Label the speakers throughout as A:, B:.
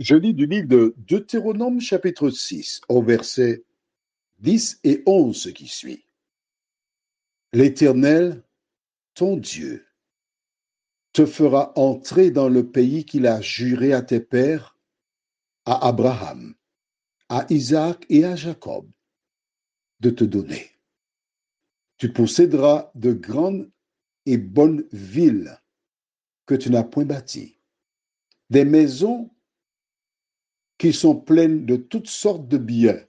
A: Je lis du livre de Deutéronome chapitre 6 au verset 10 et 11 qui suit. L'Éternel, ton Dieu, te fera entrer dans le pays qu'il a juré à tes pères, à Abraham, à Isaac et à Jacob, de te donner. Tu posséderas de grandes et bonnes villes que tu n'as point bâties, des maisons qui sont pleines de toutes sortes de biens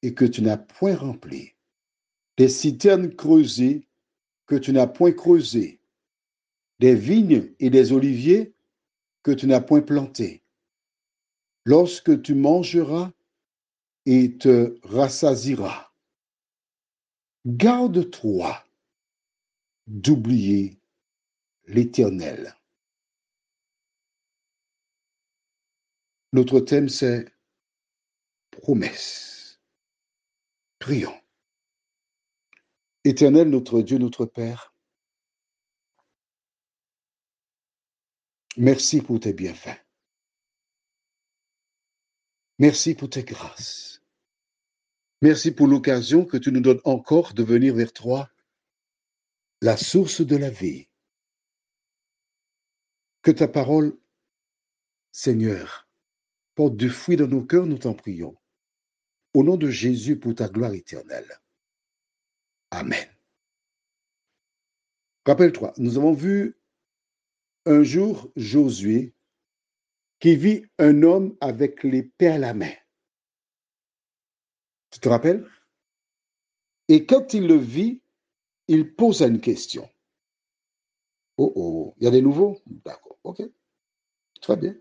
A: et que tu n'as point remplies, des citernes creusées que tu n'as point creusées, des vignes et des oliviers que tu n'as point plantés. Lorsque tu mangeras et te rassasieras, garde-toi d'oublier l'Éternel. Notre thème, c'est promesse. Prions. Éternel, notre Dieu, notre Père, merci pour tes bienfaits. Merci pour tes grâces. Merci pour l'occasion que tu nous donnes encore de venir vers toi, la source de la vie. Que ta parole, Seigneur, porte du fruit dans nos cœurs, nous t'en prions. Au nom de Jésus, pour ta gloire éternelle. Amen. Rappelle-toi, nous avons vu un jour Josué qui vit un homme avec l'épée à la main. Tu te rappelles? Et quand il le vit, il pose une question. Oh, oh, il y a des nouveaux? D'accord, ok, très bien.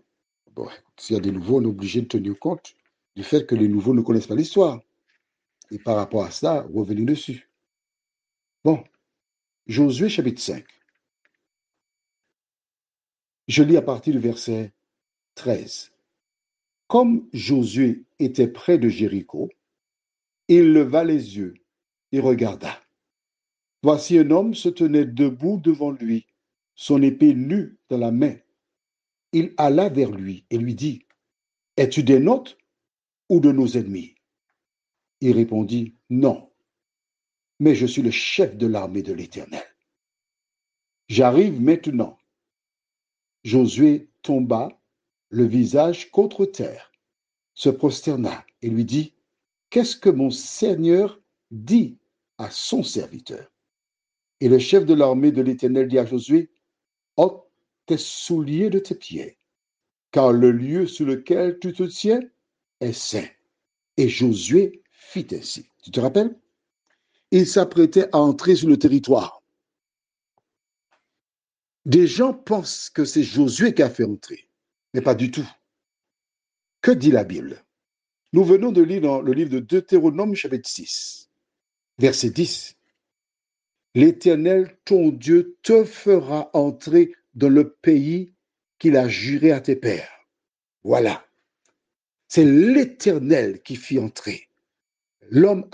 A: Bon, s'il y a des nouveaux, on est obligé de tenir compte du fait que les nouveaux ne connaissent pas l'histoire. Et par rapport à ça, revenir dessus. Bon, Josué chapitre 5. Je lis à partir du verset 13. Comme Josué était près de Jéricho, il leva les yeux et regarda. Voici un homme se tenait debout devant lui, son épée nue dans la main. Il alla vers lui et lui dit, « Es-tu des nôtres ou de nos ennemis? » Il répondit, « Non, mais je suis le chef de l'armée de l'Éternel. J'arrive maintenant. » Josué tomba, le visage contre terre, se prosterna et lui dit, « Qu'est-ce que mon Seigneur dit à son serviteur? » Et le chef de l'armée de l'Éternel dit à Josué, « ôte tes souliers de tes pieds, car le lieu sur lequel tu te tiens est saint. » Et Josué fit ainsi. Tu te rappelles? Il s'apprêtait à entrer sur le territoire. Des gens pensent que c'est Josué qui a fait entrer, mais pas du tout. Que dit la Bible? Nous venons de lire dans le livre de Deutéronome chapitre 6, verset 10. L'Éternel, ton Dieu, te fera entrer dans le pays qu'il a juré à tes pères. Voilà. C'est l'Éternel qui fit entrer. L'homme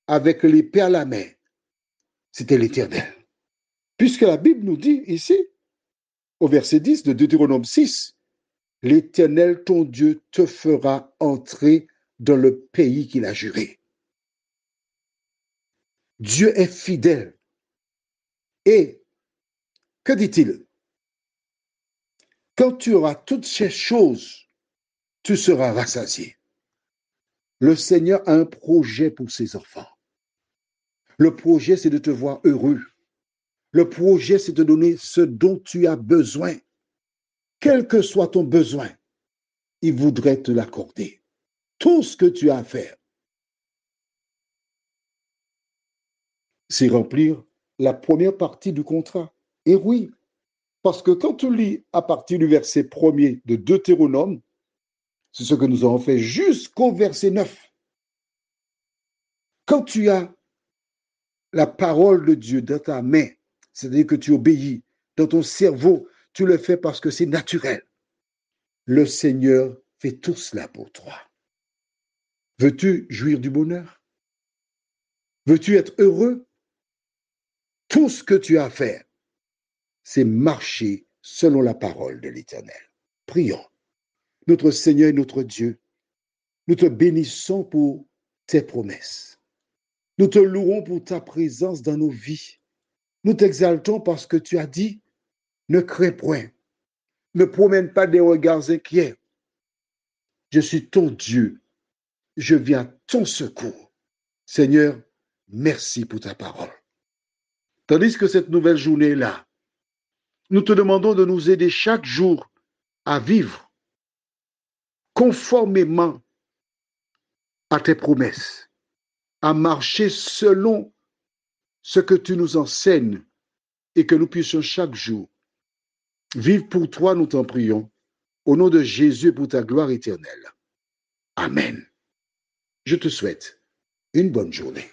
A: avec l'épée à la main, c'était l'Éternel. Puisque la Bible nous dit ici, au verset 10 de Deutéronome 6, l'Éternel, ton Dieu, te fera entrer dans le pays qu'il a juré. Dieu est fidèle. Et que dit-il? Quand tu auras toutes ces choses, tu seras rassasié. Le Seigneur a un projet pour ses enfants. Le projet, c'est de te voir heureux. Le projet, c'est de donner ce dont tu as besoin. Quel que soit ton besoin, il voudrait te l'accorder. Tout ce que tu as à faire, c'est remplir la première partie du contrat. Et oui, parce que quand tu lis à partir du verset 1er de Deutéronome, c'est ce que nous avons fait jusqu'au verset 9. Quand tu as la parole de Dieu dans ta main, c'est-à-dire que tu obéis, dans ton cerveau, tu le fais parce que c'est naturel. Le Seigneur fait tout cela pour toi. Veux-tu jouir du bonheur? Veux-tu être heureux? Tout ce que tu as à faire, c'est marcher selon la parole de l'Éternel. Prions. Notre Seigneur et notre Dieu, nous te bénissons pour tes promesses. Nous te louons pour ta présence dans nos vies. Nous t'exaltons parce que tu as dit, ne crains point, ne promène pas des regards inquiets. Je suis ton Dieu, je viens à ton secours. Seigneur, merci pour ta parole. Tandis que cette nouvelle journée-là, nous te demandons de nous aider chaque jour à vivre conformément à tes promesses, à marcher selon ce que tu nous enseignes et que nous puissions chaque jour vivre pour toi, nous t'en prions, au nom de Jésus pour ta gloire éternelle. Amen. Je te souhaite une bonne journée.